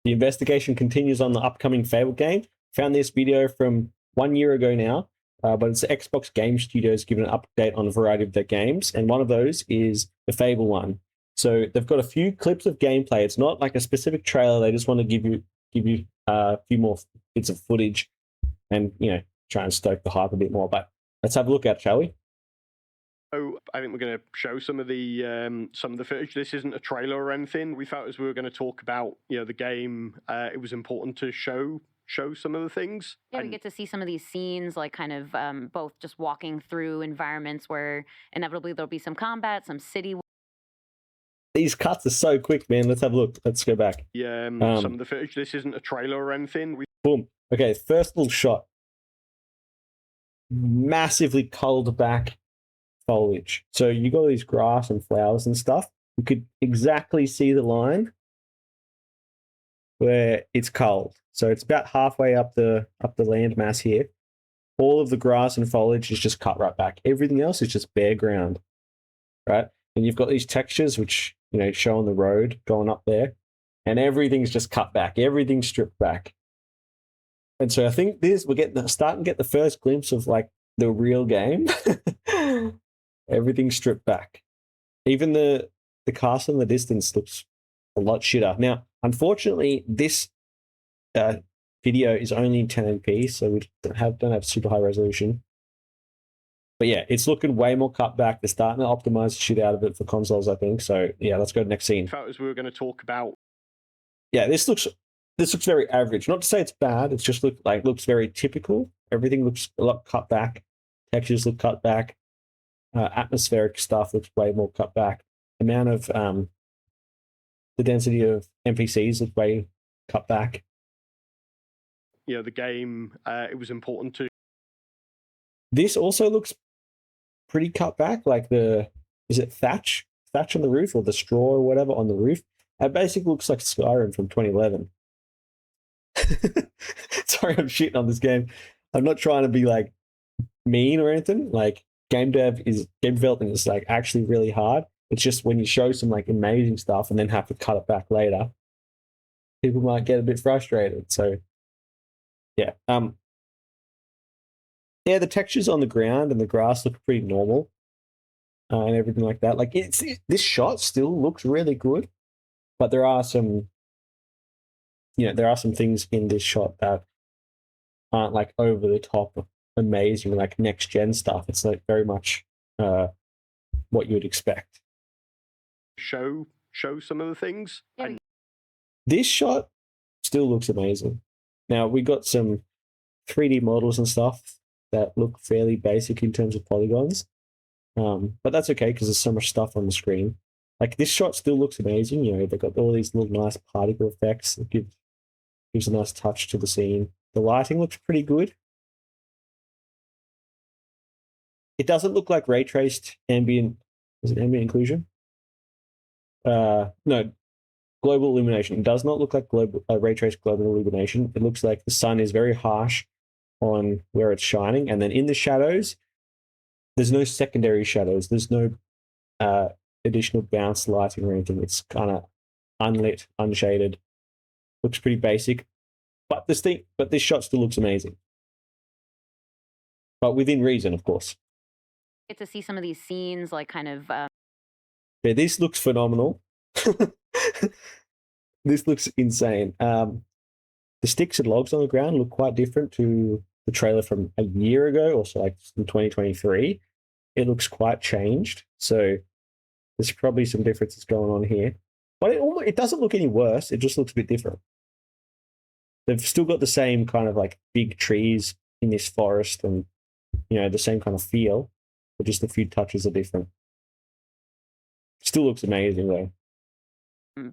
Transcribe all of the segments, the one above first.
The investigation continues on the upcoming Fable game. Found this video from 1 year ago now, but it's the Xbox Game Studios giving an update on a variety of their games, and one of those is the Fable one. So they've got a few clips of gameplay. It's not like a specific trailer. They just want to give you a few more bits of footage, and try and stoke the hype a bit more. But let's have a look at it, shall we? Oh, I think we're going to show some of the footage. This isn't a trailer or anything. We felt as we were going to talk about the game, it was important to show some of the things. Yeah, we get to see some of these scenes, like kind of both just walking through environments where inevitably there'll be some combat, some city. These cuts are so quick, man. Let's have a look. Let's go back. Some of the footage. This isn't a trailer or anything. Boom. Okay, first little shot. Massively culled back foliage. So you got all these grass and flowers and stuff. You could exactly see the line where it's culled. So it's about halfway up the land mass here. All of the grass and foliage is just cut right back. Everything else is just bare ground, right? And you've got these textures which show on the road going up there, and everything's just cut back. Everything's stripped back. And so I think we're starting to get the first glimpse of like the real game. Everything's stripped back. Even the castle in the distance looks a lot shitter. Now, unfortunately, this video is only in 1080p, so we don't have super high resolution. But yeah, it's looking way more cut back. They're starting to optimize the shit out of it for consoles, I think. So yeah, let's go to the next scene. As we were going to talk about. Yeah, this looks very average. Not to say it's bad. It's just looks very typical. Everything looks a lot cut back. Textures look cut back. Atmospheric stuff looks way more cut back. Amount of the density of NPCs looks way cut back. The game, it was important to. This also looks pretty cut back. Like is it thatch on the roof, or the straw or whatever on the roof? It basically looks like Skyrim from 2011. Sorry, I'm shitting on this game. I'm not trying to be like mean or anything. Like game development is like actually really hard. It's just when you show some like amazing stuff and then have to cut it back later, people might get a bit frustrated. So yeah. Yeah, the textures on the ground and the grass look pretty normal, and everything like that. Like this shot still looks really good, but there are some things in this shot that aren't like over the top amazing, like next gen stuff. It's like very much what you would expect. Show some of the things. Yeah. This shot still looks amazing. Now we got some 3D models and stuff that look fairly basic in terms of polygons, but that's okay because there's so much stuff on the screen. Like this shot still looks amazing. They've got all these little nice particle effects that gives a nice touch to the scene. The lighting looks pretty good. It doesn't look like ray traced ambient. Is it ambient inclusion? No, global illumination. It does not look like ray traced global illumination. It looks like the sun is very harsh on where it's shining, and then in the shadows, there's no secondary shadows. There's no additional bounce lighting or anything. It's kind of unlit, unshaded. Looks pretty basic, but this shot still looks amazing. But within reason, of course. Get to see some of these scenes, like kind of. Yeah, this looks phenomenal. This looks insane. The sticks and logs on the ground look quite different to the trailer from a year ago, also like in 2023. It looks quite changed. So there's probably some differences going on here. But it doesn't look any worse. It just looks a bit different. They've still got the same kind of like big trees in this forest and, the same kind of feel, but just a few touches are different. Still looks amazing though.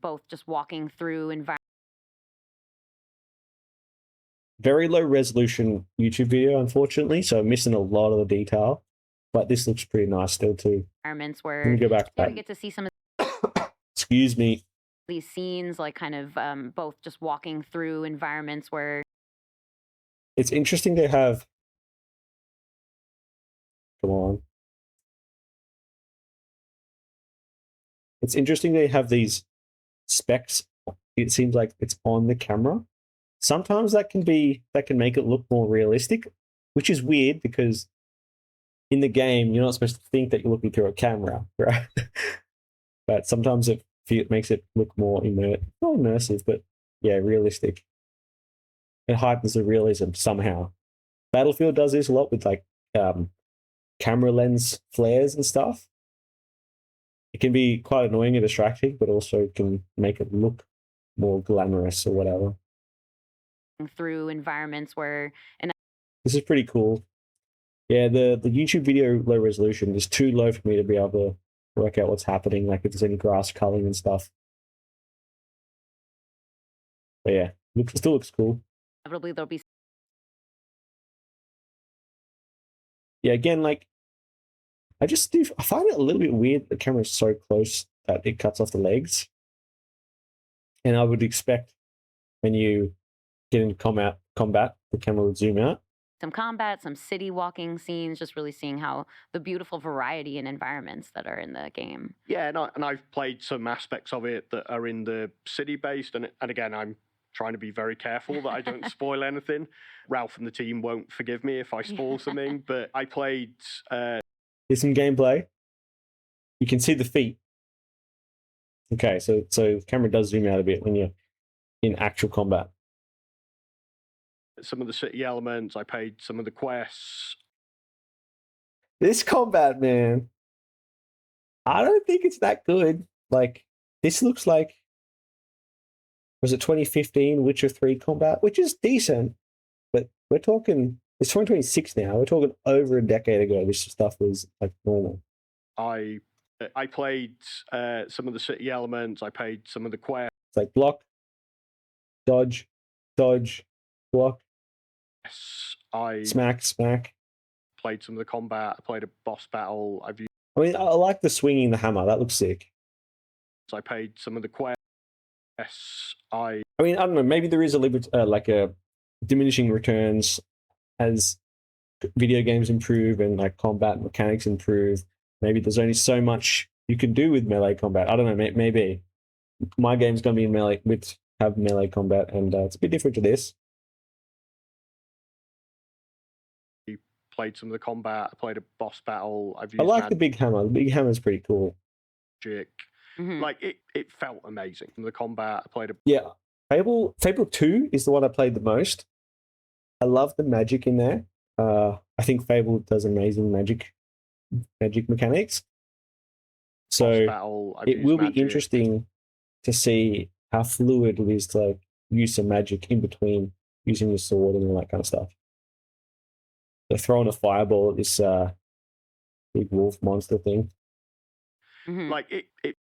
Both just walking through environments. Very low resolution YouTube video, unfortunately, so I'm missing a lot of the detail. But this looks pretty nice still too. Environments where Let me go back to that. we get to see some of Excuse me. These scenes, like kind of both just walking through environments where. It's interesting to have. Come on. It's interesting they have these specs it seems like it's on the camera. Sometimes that can make it look more realistic, which is weird because in the game you're not supposed to think that you're looking through a camera, right? But sometimes it makes it look more not immersive, but yeah, realistic. It heightens the realism somehow. Battlefield does this a lot with like camera lens flares and stuff. It can be quite annoying and distracting, but also can make it look more glamorous or whatever. Through environments where This is pretty cool. Yeah, the YouTube video low resolution is too low for me to be able to work out what's happening, like if there's any grass culling and stuff. But yeah, it still looks cool. inevitably there'll be Yeah, again, like I find it a little bit weird the camera's so close that it cuts off the legs. And I would expect when you get into combat, the camera would zoom out. some combat, some city walking scenes, just really seeing how the beautiful variety and environments that are in the game. Yeah, and I've played some aspects of it that are in the city based, and again, I'm trying to be very careful that I don't spoil anything. Ralph and the team won't forgive me if I spoil something, but I played. Here's some gameplay. You can see the feet. Okay, so the camera does zoom out a bit when you're in actual combat. Some of the city elements, I played some of the quests. This combat, man, I don't think it's that good. Like, this looks like, was it 2015 Witcher 3 combat, which is decent, but we're talking, it's 2026 now. We're talking over a decade ago. This stuff was like normal. I played some of the city elements. I played some of the quests. It's like block, dodge, block, I smack. Played some of the combat. I played a boss battle. I mean, I like the swinging the hammer. That looks sick. I played some of the quests. I mean, I don't know. Maybe there is like a diminishing returns as video games improve and like combat mechanics improve. Maybe there's only so much you can do with melee combat. I don't know. Maybe my game's gonna be in have melee combat, and it's a bit different to this. Played some of the combat. I played a boss battle. I like the big hammer. The big hammer is pretty cool. Magic. Mhm. Like it felt amazing. The combat. I played Yeah. Fable 2 is the one I played the most. I love the magic in there. I think Fable does amazing magic mechanics. So battle, it will be interesting to see how fluid it is to like use some magic in between using your sword and all that kind of stuff. They're throwing a fireball at this big wolf monster thing. Mhm. Like it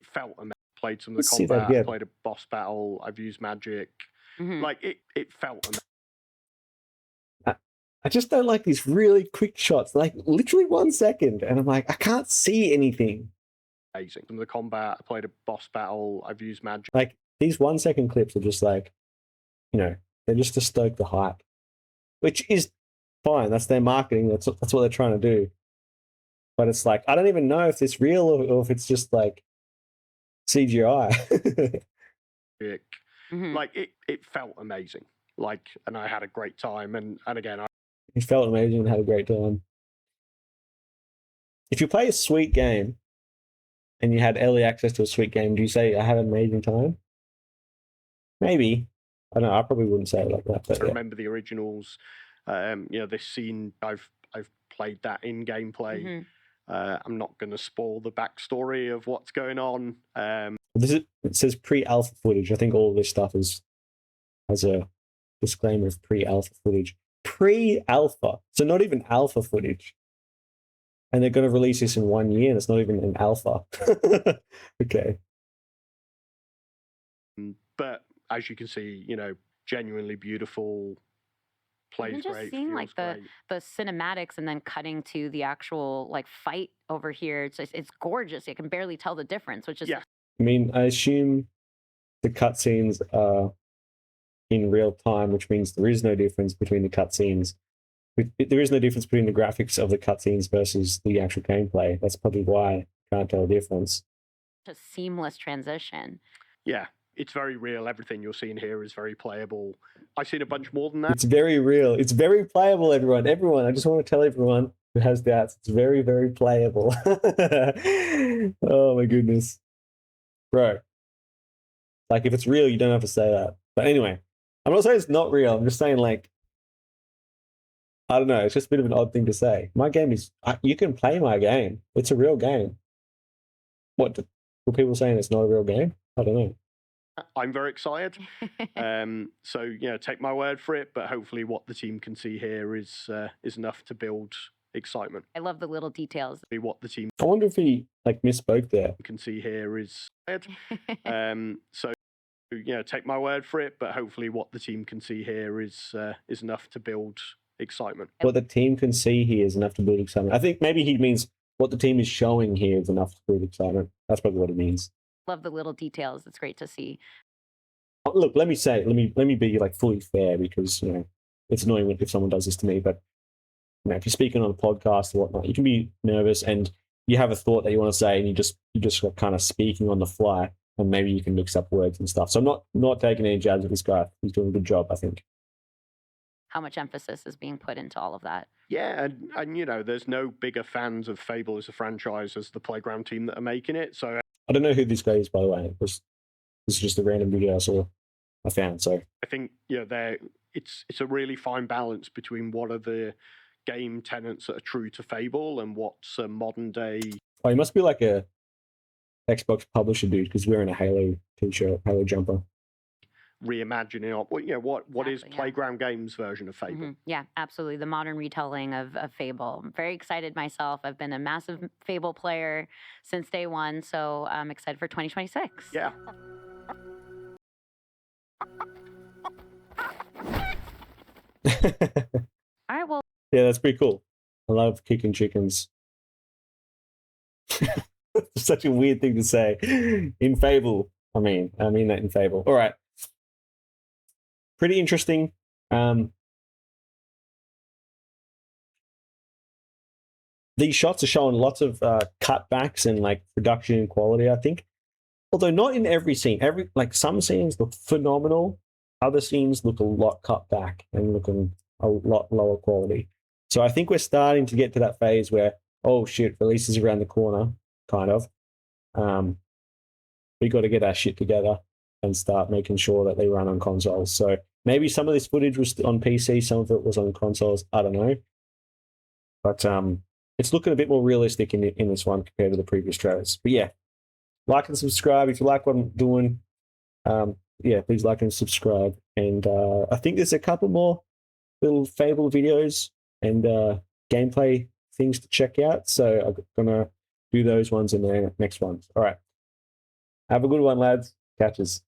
felt amazing. Played some of the Let's see that combat. again. Played a boss battle. I've used magic. Mhm. Like it felt amazing. I just don't like these really quick shots, like literally 1 second, and I'm like, I can't see anything. Some of the combat. I played a boss battle. I've used magic. Like these 1 second clips are just like, they're just to stoke the hype, which is fine. That's their marketing. That's what they're trying to do. But it's like, I don't even know if it's real or if it's just like CGI. Mhm. Like it felt amazing. Like, and I had a great time. And again, It felt amazing and had a great time. If you play a sweet game and you had early access to a sweet game, do you say I had an amazing time? Maybe. I don't know. I probably wouldn't say it like that. But I remember the originals. This scene, I've played that in gameplay. Mhm. I'm not going to spoil the backstory of what's going on. It says pre-alpha footage. I think all of this stuff has a disclaimer of pre-alpha footage. Pre-alpha, so not even alpha footage. And they're going to release this in 1 year, and it's not even an alpha. Okay. But as you can see, genuinely beautiful. Plays Even just great. seeing Feels like great. the cinematics and then cutting to the actual like fight over here, it's gorgeous. You can barely tell the difference, which is Yeah. I mean, I assume the cutscenes are in real time, which means there is no difference between the cutscenes. There is no difference between the graphics of the cutscenes versus the actual gameplay. That's probably why I can't tell the difference. a seamless transition. Yeah, it's very real. Everything you're seeing here is very playable. I've seen a bunch more than that. It's very real. It's very playable, everyone. Everyone, I just want to tell everyone who has doubts, it's very, very playable. Oh my goodness. Bro. Like, if it's real, you don't have to say that. But anyway, I'm not saying it's not real. I'm just saying, like, I don't know. It's just a bit of an odd thing to say. My game is, you can play my game. It's a real game. What, were people saying it's not a real game? I don't know. I'm very excited. So, you know, take my word for it, but hopefully what the team can see here is enough to build excitement. I love the little details. What the team I wonder if he, like, misspoke there. can see here is so, you know, take my word for it, but hopefully what the team can see here is enough to build excitement. What the team can see here is enough to build excitement. I think maybe he means what the team is showing here is enough to build excitement. That's probably what it means. Love the little details. It's great to see. Look, let me be like fully fair, because, you know, it's annoying if someone does this to me, but, you know, if you're speaking on a podcast or whatnot, you can be nervous and you have a thought that you want to say, and you just like kind of speaking on the fly, and maybe you can mix up words and stuff. So I'm not taking any jabs at this guy. He's doing a good job, I think. How much emphasis is being put into all of that? Yeah, and you know, there's no bigger fans of Fable as a franchise as the Playground team that are making it. So I don't know who this guy is, by the way. This is just a random video I found. So I think, you know, it's a really fine balance between what are the game tenets that are true to Fable and what's a modern day. Oh, he must be like a Xbox publisher dude, because wearing a Halo t-shirt, Halo jumper. Reimagining of what, you know, what is Exactly, yeah. Playground Games version of Fable. Yeah, absolutely. The modern retelling of Fable. I'm very excited myself. I've been a massive Fable player since day one, so I'm excited for 2026. Yeah. All right, well, Yeah, that's pretty cool. I love kicking chickens. Such a weird thing to say in Fable. I mean that in Fable. All right. Pretty interesting. These shots are showing lots of cutbacks and like production quality, I think. Although not in every scene. Some scenes look phenomenal. Other scenes look a lot cut back and looking a lot lower quality. So I think we're starting to get to that phase where, oh shit, release is around the corner, kind of. We got to get our shit together and start making sure that they run on consoles. So maybe some of this footage was on PC, some of it was on consoles. I don't know. But it's looking a bit more realistic in this one compared to the previous trailers. But yeah, like and subscribe if you like what I'm doing. Yeah, please like and subscribe. And I think there's a couple more little Fable videos and gameplay things to check out. So I'm going to do those ones in the next ones. All right. Have a good one, lads. Catches.